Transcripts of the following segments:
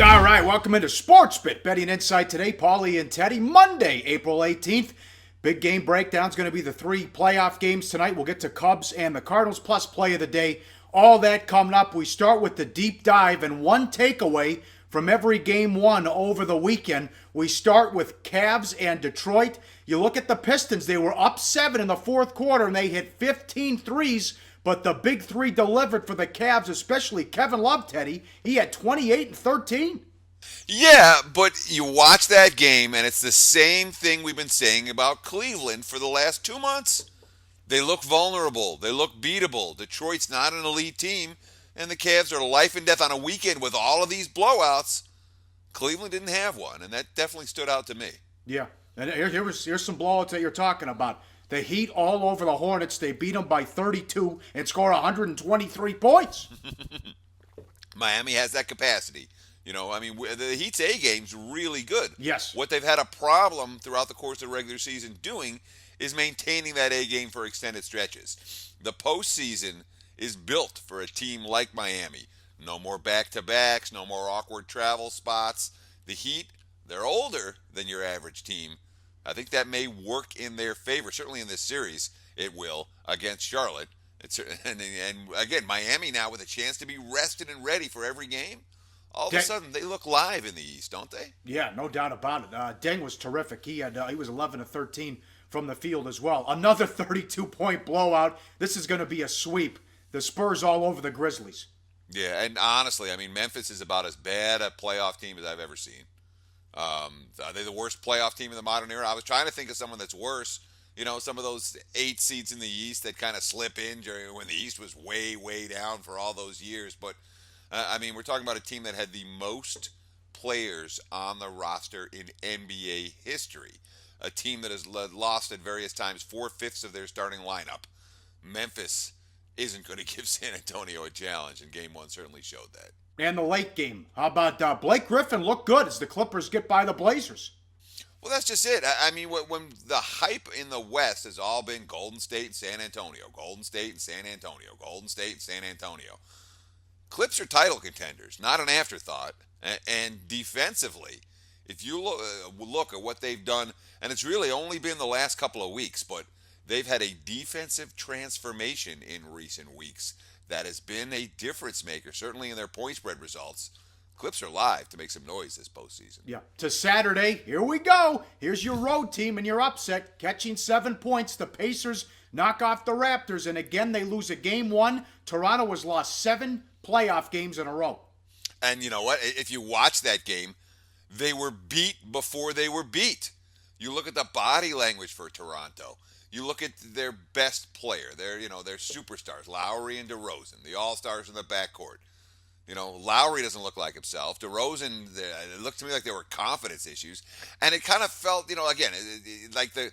All right, welcome into Sports Bit Betting Insight today. Paulie and Teddy, Monday, April 18th. Big game breakdown is going to be the three playoff games tonight. We'll get to Cubs and the Cardinals, plus play of the day. All that coming up. We start with the deep dive and one takeaway from every game one over the weekend. We start with Cavs and Detroit. You look at the Pistons, they were up 7 in the fourth quarter and they hit 15 threes. But the big three delivered for the Cavs, especially Kevin Love, Teddy. He had 28 and 13. Yeah, but you watch that game, and it's the same thing we've been saying about Cleveland for the last 2 months. They look vulnerable. They look beatable. Detroit's not an elite team, and the Cavs are life and death on a weekend with all of these blowouts. Cleveland didn't have one, and that definitely stood out to me. Yeah, and here's some blowouts that you're talking about. The Heat all over the Hornets. They beat them by 32 and score 123 points. Miami has that capacity. You know, I mean, the Heat's A game's really good. Yes. What they've had a problem throughout the course of the regular season doing is maintaining that A game for extended stretches. The postseason is built for a team like Miami. No more back-to-backs, no more awkward travel spots. The Heat, they're older than your average team. I think that may work in their favor. Certainly in this series, it will against Charlotte. And again, Miami now with a chance to be rested and ready for every game. All of a sudden, they look live in the East, don't they? Yeah, no doubt about it. Deng was terrific. He was 11 of 13 from the field as well. Another 32-point blowout. This is going to be a sweep. The Spurs all over the Grizzlies. Yeah, and honestly, I mean, Memphis is about as bad a playoff team as I've ever seen. Are they the worst playoff team in the modern era? I was trying to think of someone that's worse. You know, some of those 8 seeds in the East that kind of slip in during when the East was way, way down for all those years. But, I mean, we're talking about a team that had the most players on the roster in NBA history. A team that has lost at various times 4/5 of their starting lineup. Memphis isn't going to give San Antonio a challenge, and Game 1 certainly showed that. And the late game. How about Blake Griffin looked good as the Clippers get by the Blazers? Well, that's just it. I mean, when the hype in the West has all been Golden State and San Antonio, Golden State and San Antonio, Golden State and San Antonio. Clips are title contenders, not an afterthought. And defensively, if you look at what they've done, and it's really only been the last couple of weeks, but they've had a defensive transformation in recent weeks that has been a difference maker, certainly in their point spread results. Clips are live to make some noise this postseason. Yeah. To Saturday, here we go. Here's your road team and your upset, catching 7 points. The Pacers knock off the Raptors, and again, they lose a game 1. Toronto has lost 7 playoff games in a row. And you know what? If you watch that game, they were beat before they were beat. You look at the body language for Toronto. You look at their best player, their superstars, Lowry and DeRozan, the all-stars in the backcourt. You know, Lowry doesn't look like himself. DeRozan, it looked to me like there were confidence issues. And it kind of felt, again, like the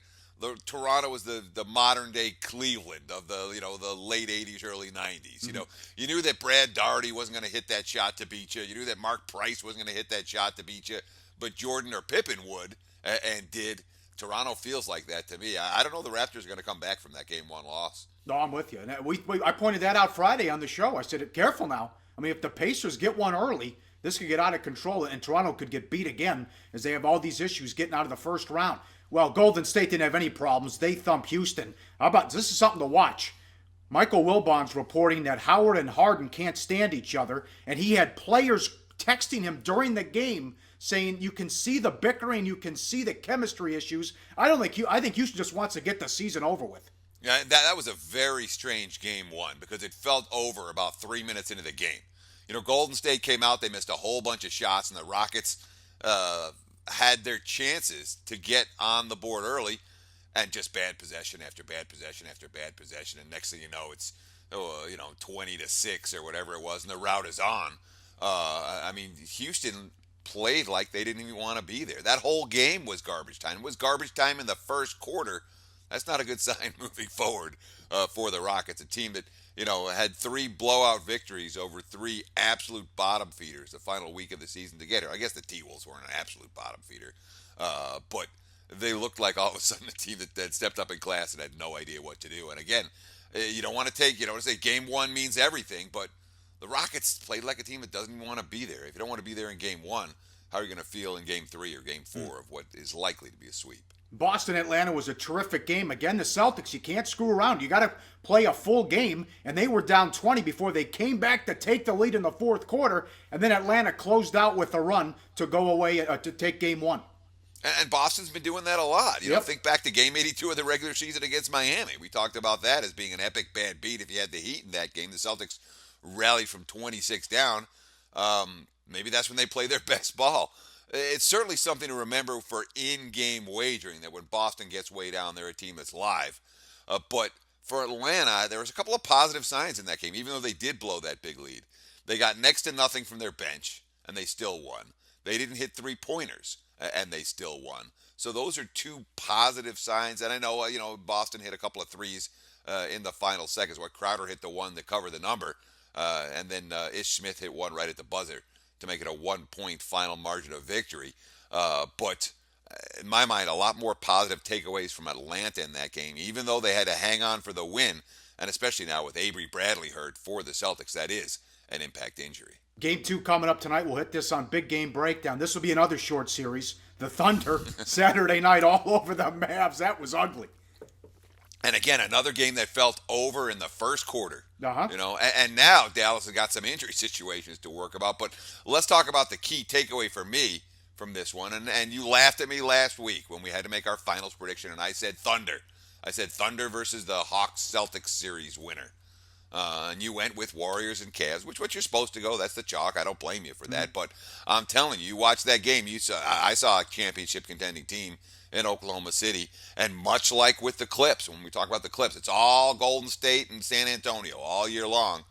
Toronto was the modern day Cleveland of the late 80s, early 90s. Mm-hmm. You knew that Brad Daugherty wasn't going to hit that shot to beat you. You knew that Mark Price wasn't going to hit that shot to beat you. But Jordan or Pippen would and did. Toronto feels like that to me. I don't know the Raptors are going to come back from that Game 1 loss. No, I'm with you. And I pointed that out Friday on the show. I said, careful now. I mean, if the Pacers get one early, this could get out of control, and Toronto could get beat again as they have all these issues getting out of the first round. Well, Golden State didn't have any problems. They thumped Houston. How about this? Is something to watch. Michael Wilbon's reporting that Howard and Harden can't stand each other, and he had players texting him during the game saying you can see the bickering, you can see the chemistry issues. I think Houston just wants to get the season over with. Yeah, that was a very strange Game 1 because it felt over about 3 minutes into the game. Golden State came out, they missed a whole bunch of shots, and the Rockets had their chances to get on the board early, and just bad possession after bad possession after bad possession, and next thing you know, it's 20-6 or whatever it was, and the route is on. I mean, Houston played like they didn't even want to be there. That whole game was garbage time. It was garbage time in the first quarter. That's not a good sign moving forward for the Rockets, a team that had 3 blowout victories over 3 absolute bottom feeders the final week of the season to get here. I guess the T-Wolves weren't an absolute bottom feeder, but they looked like all of a sudden a team that stepped up in class and had no idea what to do. And again, you don't want to say Game 1 means everything, but The Rockets played like a team that doesn't want to be there. If you don't want to be there in game one, how are you going to feel in game three or game four of what is likely to be a sweep? Boston Atlanta was a terrific game. Again, the Celtics, you can't screw around. You got to play a full game, and they were down 20 before they came back to take the lead in the fourth quarter, and then Atlanta closed out with a run to go away to take game one. And Boston's been doing that a lot. You know, Yep. think back to game 82 of the regular season against Miami. We talked about that as being an epic bad beat if you had the Heat in that game. The Celtics rallied from 26 down. Maybe that's when they play their best ball. It's certainly something to remember for in-game wagering, that when Boston gets way down, they're a team that's live. But for Atlanta, there was a couple of positive signs in that game, even though they did blow that big lead. They got next to nothing from their bench, and they still won. They didn't hit three-pointers, and they still won. So those are two positive signs. And I know, Boston hit a couple of threes in the final seconds, where Crowder hit the one to cover the number, and then Ish Smith hit one right at the buzzer to make it a 1-point final margin of victory. But in my mind, a lot more positive takeaways from Atlanta in that game, even though they had to hang on for the win, and especially now with Avery Bradley hurt for the Celtics. That is an impact injury. Game 2 coming up tonight. We'll hit this on Big Game Breakdown. This will be another short series. The Thunder, Saturday night, all over the Mavs. That was ugly. And again, another game that felt over in the first quarter. Uh-huh. And now Dallas has got some injury situations to work about. But let's talk about the key takeaway for me from this one. And you laughed at me last week when we had to make our finals prediction, and I said Thunder. I said Thunder versus the Hawks-Celtics series winner. And you went with Warriors and Cavs, which what you're supposed to go. That's the chalk. I don't blame you for that. But I'm telling you, you watch that game. I saw a championship contending team in Oklahoma City, and much like with the Clips, when we talk about the Clips, it's all Golden State and San Antonio all year long.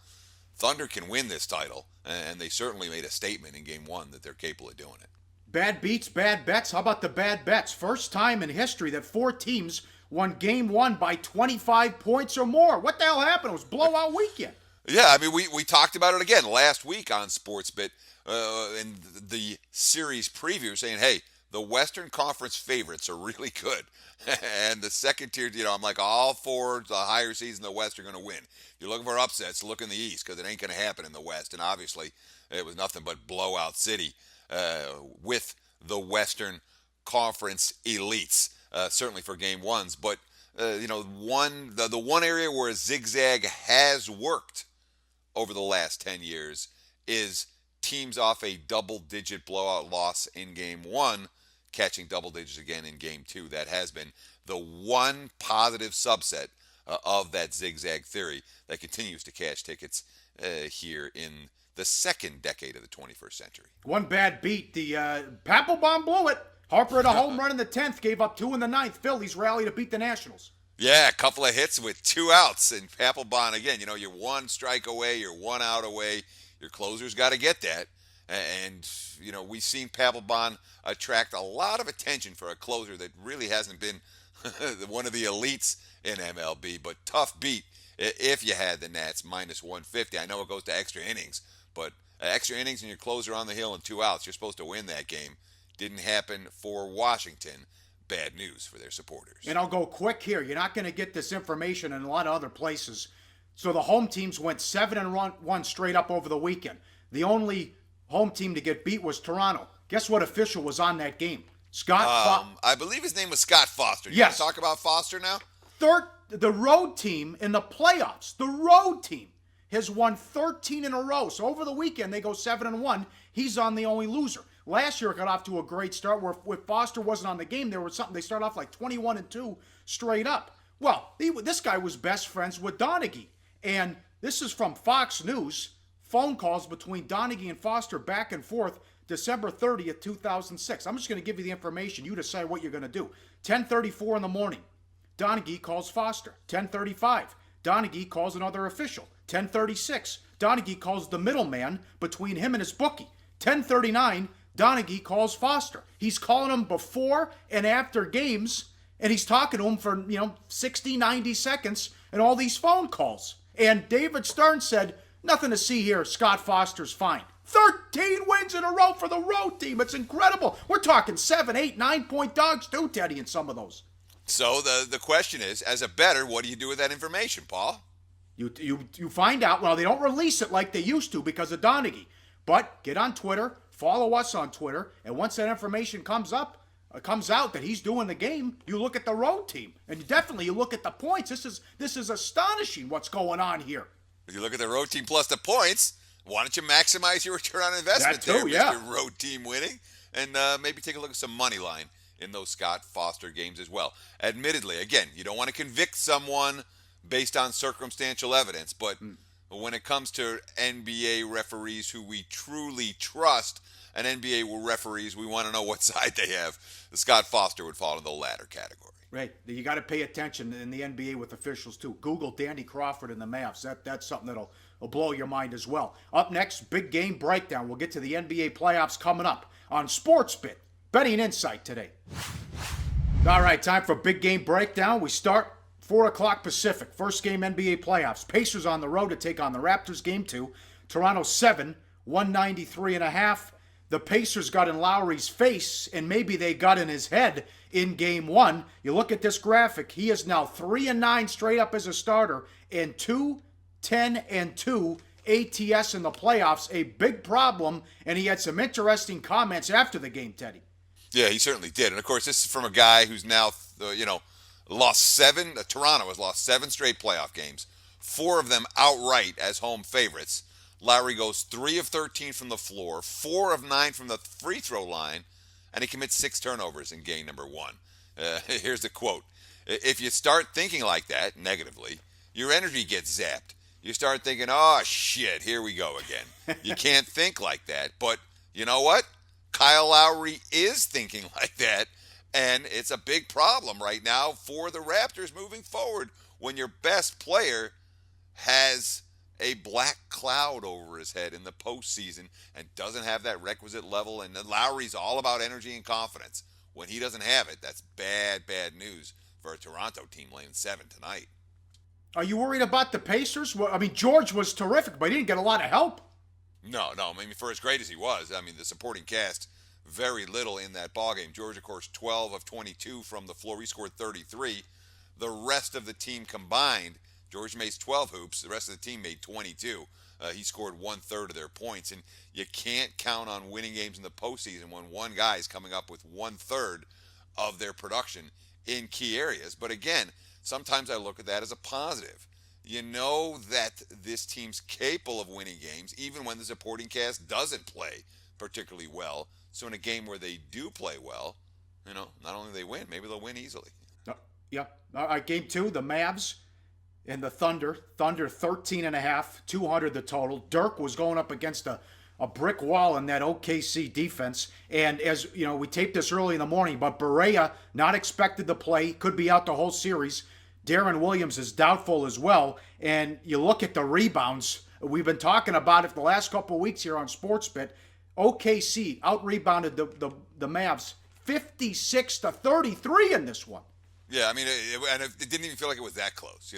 Thunder can win this title, and they certainly made a statement in game one that they're capable of doing it. Bad beats, bad bets. How about the bad bets? First time in history that 4 teams won game 1 by 25 points or more. What the hell happened? It was blowout weekend. Yeah, I mean, we talked about it again last week on Sportsbit in the series preview, saying, hey, the Western Conference favorites are really good. And the second tier, I'm like, all 4 the higher seeds in the West are going to win. You're looking for upsets, look in the East, because it ain't going to happen in the West. And obviously, it was nothing but blowout city with the Western Conference elites, certainly for game ones. But, the one area where a zigzag has worked over the last 10 years is teams off a double-digit blowout loss in game 1 catching double digits again in game 2. That has been the one positive subset of that zigzag theory that continues to cash tickets here in the second decade of the 21st century. One bad beat. The Papelbon blew it. Harper had a home run in the 10th, gave up 2 in the 9th. Phillies rally to beat the Nationals. Yeah, a couple of hits with 2 outs, and Papelbon again. You're 1 strike away, you're 1 out away. Your closer's got to get that. And, we've seen Papelbon attract a lot of attention for a closer that really hasn't been one of the elites in MLB. But tough beat if you had the Nats minus 150. I know it goes to extra innings, but extra innings and your closer on the hill and 2 outs, you're supposed to win that game. Didn't happen for Washington. Bad news for their supporters. And I'll go quick here. You're not going to get this information in a lot of other places. So the home teams went 7-1 straight up over the weekend. The only home team to get beat was Toronto. Guess what official was on that game? I believe his name was Scott Foster. You Yes. want to talk about Foster now? The road team in the playoffs, the road team has won 13 in a row. So over the weekend, they go 7-1. He's on the only loser. Last year, it got off to a great start where if Foster wasn't on the game, there was something. They started off like 21-2 straight up. Well, this guy was best friends with Donaghy. And this is from Fox News. Phone calls between Donaghy and Foster back and forth December 30th, 2006. I'm just going to give you the information. You decide what you're going to do. 10:34 in the morning. Donaghy calls Foster. 10:35. Donaghy calls another official. 10:36. Donaghy calls the middleman between him and his bookie. 10:39. Donaghy calls Foster. He's calling him before and after games, and he's talking to him for, 60, 90 seconds and all these phone calls. And David Stern said, nothing to see here. Scott Foster's fine. 13 wins in a row for the road team. It's incredible. We're talking 7, 8, 9-point dogs too, Teddy, in some of those. So the question is, as a bettor, what do you do with that information, Paul? You find out. Well, they don't release it like they used to because of Donaghy. But get on Twitter, follow us on Twitter, and once that information comes out that he's doing the game, you look at the road team, and definitely you look at the points. This is astonishing what's going on here. If you look at the road team plus the points, why don't you maximize your return on investment That too, there, yeah. Mr. Road Team winning, and maybe take a look at some money line in those Scott Foster games as well. Admittedly, again, you don't want to convict someone based on circumstantial evidence, but when it comes to NBA referees who we truly trust, and NBA referees, we want to know what side they have. The Scott Foster would fall in the latter category. Right. You got to pay attention in the NBA with officials, too. Google Danny Crawford and the Mavs. That's something that'll blow your mind as well. Up next, big game breakdown. We'll get to the NBA playoffs coming up on SportsBit. Betting Insight today. All right, time for big game breakdown. We start 4 o'clock Pacific. First game NBA playoffs. Pacers on the road to take on the Raptors. Game 2. Toronto 7, 193.5. The Pacers got in Lowry's face, and maybe they got in his head in Game 1. You look at this graphic, he is now 3-9 straight up as a starter, and 2-10-2 ATS in the playoffs. A big problem, and he had some interesting comments after the game, Teddy. Yeah, he certainly did. And, of course, this is from a guy who's now, lost 7. Toronto has lost 7 straight playoff games, 4 of them outright as home favorites. Lowry goes 3 of 13 from the floor, 4 of 9 from the free throw line, and he commits 6 turnovers in game number 1. Here's the quote. If you start thinking like that, negatively, your energy gets zapped. You start thinking, oh, shit, here we go again. You can't think like that. But you know what? Kyle Lowry is thinking like that, and it's a big problem right now for the Raptors moving forward when your best player has a black cloud over his head in the postseason and doesn't have that requisite level. And Lowry's all about energy and confidence. When he doesn't have it, that's bad news for a Toronto team laying 7 tonight. Are you worried about the Pacers? Well, I mean, George was terrific, but he didn't get a lot of help. No. I mean, for as great as he was, the supporting cast, very little in that ballgame. George, of course, 12 of 22 from the floor. He scored 33. The rest of the team combined, George made 12 hoops. The rest of the team made 22. He scored 1/3 of their points. And you can't count on winning games in the postseason when one guy is coming up with 1/3 of their production in key areas. But again, sometimes I look at that as a positive. You know that this team's capable of winning games even when the supporting cast doesn't play particularly well. So in a game where they do play well, not only they win, maybe they'll win easily. Yep. All right, game 2, the Mavs and the Thunder. Thunder 13.5, 200 the total. Dirk was going up against a brick wall in that OKC defense. And as you know, we taped this early in the morning, but Barea not expected to play, could be out the whole series. Darren Williams is doubtful as well. And you look at the rebounds. We've been talking about it the last couple of weeks here on SportsBit. OKC out-rebounded the Mavs 56-33 in this one. Yeah, it didn't even feel like it was that close,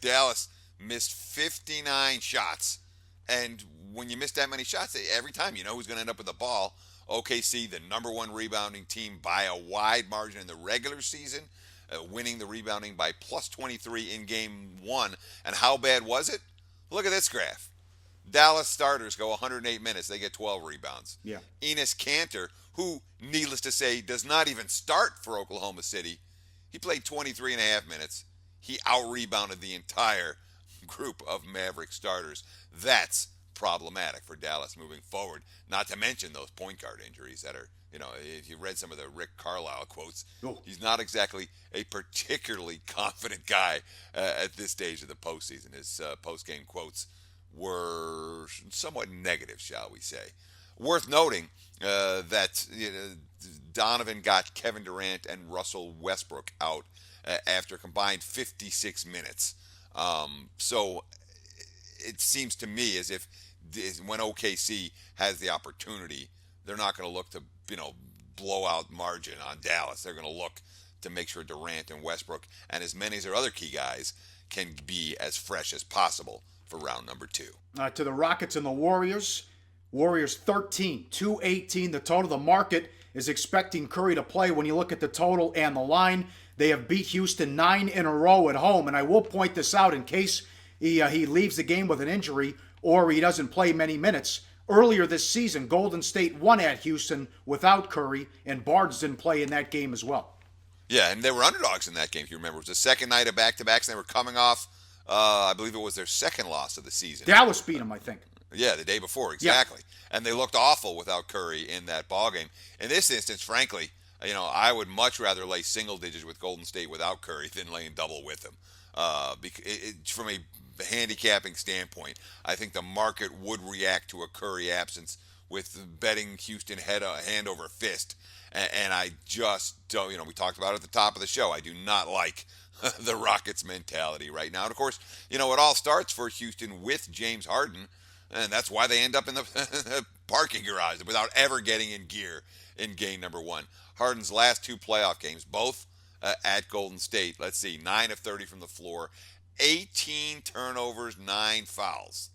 Dallas missed 59 shots, and when you miss that many shots, every time you know who's going to end up with the ball. OKC, the number 1 rebounding team by a wide margin in the regular season, winning the rebounding by plus 23 in game 1. And how bad was it? Look at this graph. Dallas starters go 108 minutes. They get 12 rebounds. Yeah. Enes Kanter, who, needless to say, does not even start for Oklahoma City, he played 23 and a half minutes. He out-rebounded the entire group of Maverick starters. That's problematic for Dallas moving forward. Not to mention those point guard injuries that are, if you read some of the Rick Carlisle quotes, he's not exactly a particularly confident guy at this stage of the postseason. His post-game quotes were somewhat negative, shall we say. Worth noting that Donovan got Kevin Durant and Russell Westbrook out after a combined 56 minutes. So it seems to me as if when OKC has the opportunity, they're not going to look to blow out margin on Dallas. They're going to look to make sure Durant and Westbrook and as many of their other key guys can be as fresh as possible for round number 2. To the Rockets and the Warriors. Warriors 13, 218 the total. The market is expecting Curry to play when you look at the total and the line. They have beat Houston 9 in a row at home. And I will point this out in case he leaves the game with an injury or he doesn't play many minutes. Earlier this season, Golden State won at Houston without Curry, and Barnes didn't play in that game as well. Yeah, and they were underdogs in that game, if you remember. It was the second night of back-to-backs, and they were coming off, I believe it was their second loss of the season. Dallas beat them, I think. Yeah, the day before, exactly. Yeah. And they looked awful without Curry in that ballgame. In this instance, frankly, I would much rather lay single digits with Golden State without Curry than laying double with him. From a handicapping standpoint, I think the market would react to a Curry absence with betting Houston hand over fist. And I just don't, we talked about it at the top of the show. I do not like the Rockets' mentality right now. And of course, it all starts for Houston with James Harden. And that's why they end up in the parking garage without ever getting in gear in game number one. Harden's last two playoff games, both at Golden State. Let's see, 9 of 30 from the floor, 18 turnovers, 9 fouls.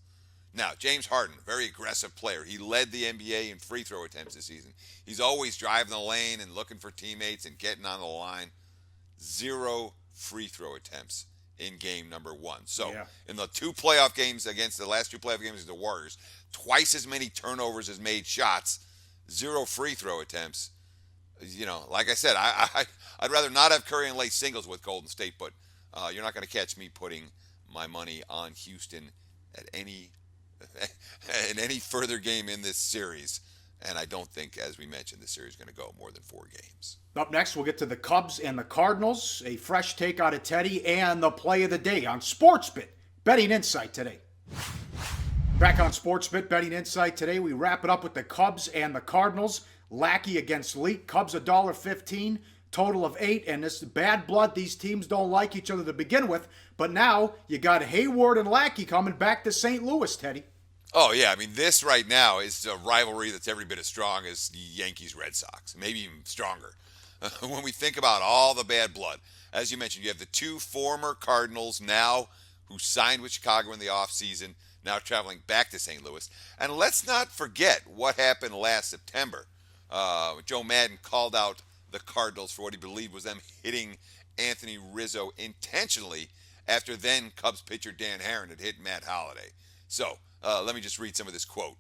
Now, James Harden, very aggressive player. He led the NBA in free throw attempts this season. He's always driving the lane and looking for teammates and getting on the line. 0 free throw attempts in game number one. So, in the last two playoff games against the Warriors, twice as many turnovers as made shots, 0 free throw attempts. Like I said, I'd rather not have Curry and lay singles with Golden State, but you're not going to catch me putting my money on Houston at in any further game in this series. And I don't think, as we mentioned, this series is going to go more than 4 games. Up next, we'll get to the Cubs and the Cardinals, a fresh take out of Teddy, and the play of the day on SportsBit Betting Insight today. Back on SportsBit Betting Insight today, we wrap it up with the Cubs and the Cardinals. Lackey against Leake. Cubs $1.15, total of 8, and this bad blood. These teams don't like each other to begin with, but now you got Hayward and Lackey coming back to St. Louis, Teddy. Oh, yeah. I mean, this right now is a rivalry that's every bit as strong as the Yankees-Red Sox, maybe even stronger. When we think about all the bad blood, as you mentioned, you have the 2 former Cardinals now who signed with Chicago in the offseason, now traveling back to St. Louis. And let's not forget what happened last September. Joe Madden called out the Cardinals for what he believed was them hitting Anthony Rizzo intentionally after then Cubs pitcher Dan Herron had hit Matt Holliday. So, let me just read some of this quote.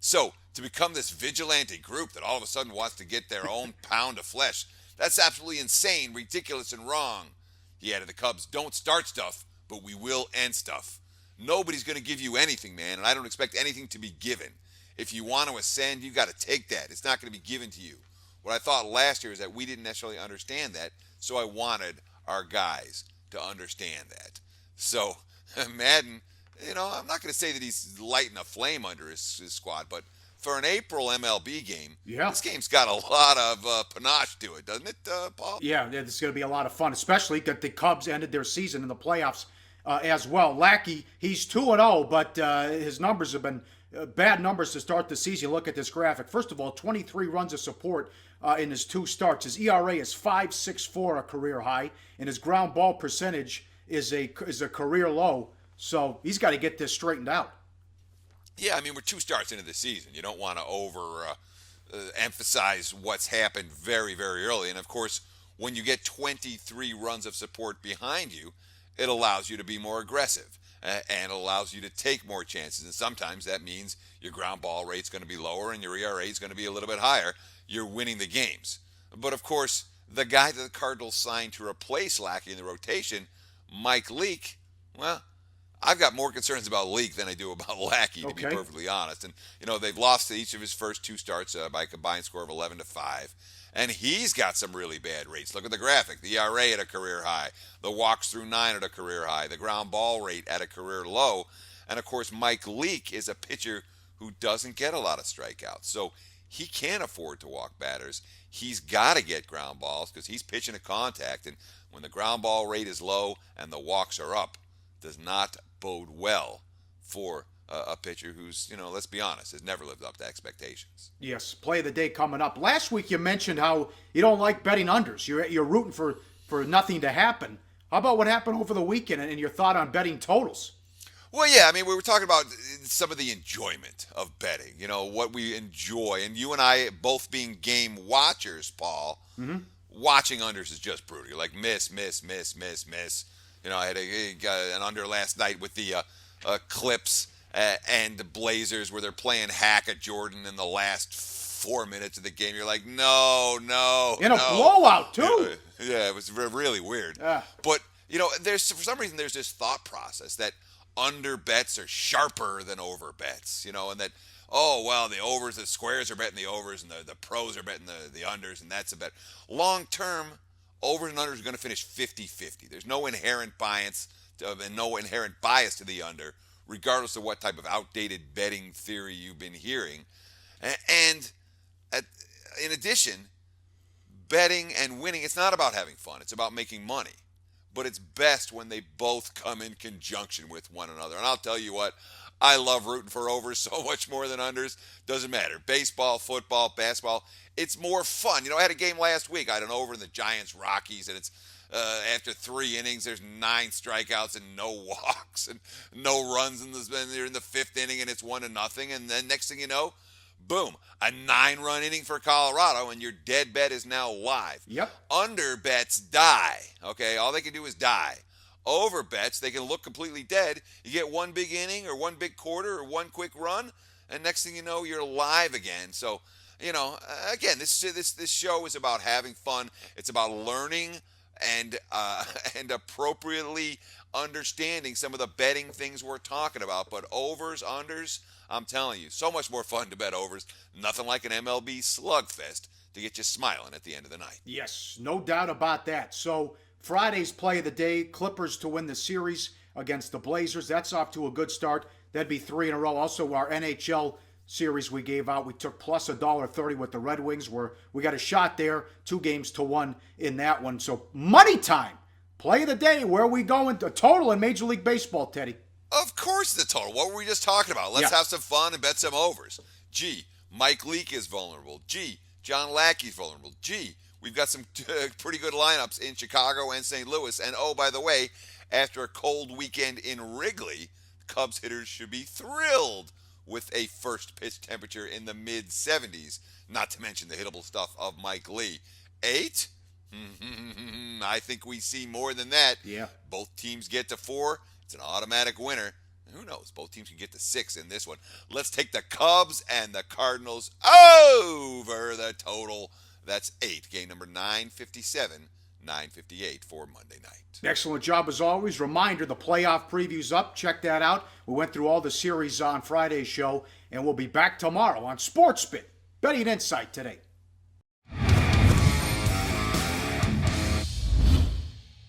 So, to become this vigilante group that all of a sudden wants to get their own pound of flesh, that's absolutely insane, ridiculous, and wrong. He added, the Cubs don't start stuff, but we will end stuff. Nobody's going to give you anything, man, and I don't expect anything to be given. If you want to ascend, you got to take that. It's not going to be given to you. What I thought last year is that we didn't necessarily understand that, so I wanted our guys to understand that. So, Madden, I'm not going to say that he's lighting a flame under his squad, but for an April MLB game, this game's got a lot of panache to it, doesn't it, Paul? Yeah, this is going to be a lot of fun, especially that the Cubs ended their season in the playoffs as well. Lackey, he's 2-0, but his numbers have been bad numbers to start the season. Look at this graphic. First of all, 23 runs of support in his 2 starts. His ERA is 5.64, a career high, and his ground ball percentage is a career low. So he's got to get this straightened out. Yeah, I mean, we're 2 starts into the season. You don't want to emphasize what's happened very, very early. And, of course, when you get 23 runs of support behind you, it allows you to be more aggressive and allows you to take more chances. And sometimes that means your ground ball rate's going to be lower and your ERA is going to be a little bit higher. You're winning the games. But, of course, the guy that the Cardinals signed to replace Lackey in the rotation, Mike Leake, well, I've got more concerns about Leake than I do about Lackey, to be perfectly honest. And, they've lost to each of his first 2 starts by a combined score of 11-5. And he's got some really bad rates. Look at the graphic. The ERA at a career high. The walks through 9 at a career high. The ground ball rate at a career low. And, of course, Mike Leake is a pitcher who doesn't get a lot of strikeouts. So he can't afford to walk batters. He's got to get ground balls because he's pitching a contact. And when the ground ball rate is low and the walks are up, does not bode well for a pitcher who's, let's be honest, has never lived up to expectations. Yes, play of the day coming up. Last week you mentioned how you don't like betting unders. You're rooting for nothing to happen. How about what happened over the weekend and your thought on betting totals? Well, yeah, I mean, we were talking about some of the enjoyment of betting, what we enjoy. And you and I both being game watchers, Paul, watching unders is just brutal. You're like miss, miss, miss, miss, miss. I had an under last night with the Clips and the Blazers where they're playing hack at Jordan in the last 4 minutes of the game. You're like, no, no, In a no. blowout, too. Yeah, it was really weird. Yeah. But, there's for some reason there's this thought process that under bets are sharper than over bets, and that, oh, well, the squares are betting the overs and the pros are betting the unders, and that's a bet. Long term, overs and unders are going to finish 50-50. There's no inherent bias and no inherent bias to the under, regardless of what type of outdated betting theory you've been hearing. And in addition, betting and winning, it's not about having fun. It's about making money. But it's best when they both come in conjunction with one another. And I'll tell you what, I love rooting for overs so much more than unders. Doesn't matter. Baseball, football, basketball, it's more fun. I had a game last week. I had an over in the Giants-Rockies, and it's after 3 innings, there's 9 strikeouts and no walks and no runs, and they're in the 5th inning, and it's 1-0. And then next thing you know, boom, a 9-run inning for Colorado, and your dead bet is now live. Yep. Under bets die. Okay, all they can do is die. Over bets, they can look completely dead. You get one big inning or one big quarter or one quick run, and next thing you know, you're live again. So, again, this show is about having fun. It's about learning and appropriately understanding some of the betting things we're talking about. But overs, unders, I'm telling you, so much more fun to bet overs. Nothing like an MLB slugfest to get you smiling at the end of the night. Yes, no doubt about that. So Friday's play of the day, Clippers to win the series against the Blazers. That's off to a good start. That'd be 3 in a row. Also, our NHL series we gave out, we took plus $1.30 with the Red Wings, where we got a shot there, 2-1 in that one. So money time, play of the day. Where are we going? The total in Major League Baseball, Teddy. Of course the total. What were we just talking about? Let's have some fun and bet some overs. Gee, Mike Leake is vulnerable. Gee, John Lackey's vulnerable. Gee, we've got some pretty good lineups in Chicago and St. Louis. And oh, by the way, after a cold weekend in Wrigley, Cubs hitters should be thrilled with a first pitch temperature in the mid-70s. Not to mention the hittable stuff of Mike Lee. 8? I think we see more than that. Yeah. Both teams get to 4. It's an automatic winner. Who knows? Both teams can get to 6 in this one. Let's take the Cubs and the Cardinals over the total. That's 8. Game number 957, 958 for Monday night. Excellent job as always. Reminder, the playoff preview's up. Check that out. We went through all the series on Friday's show, and we'll be back tomorrow on SportsBit. Betting Insight today.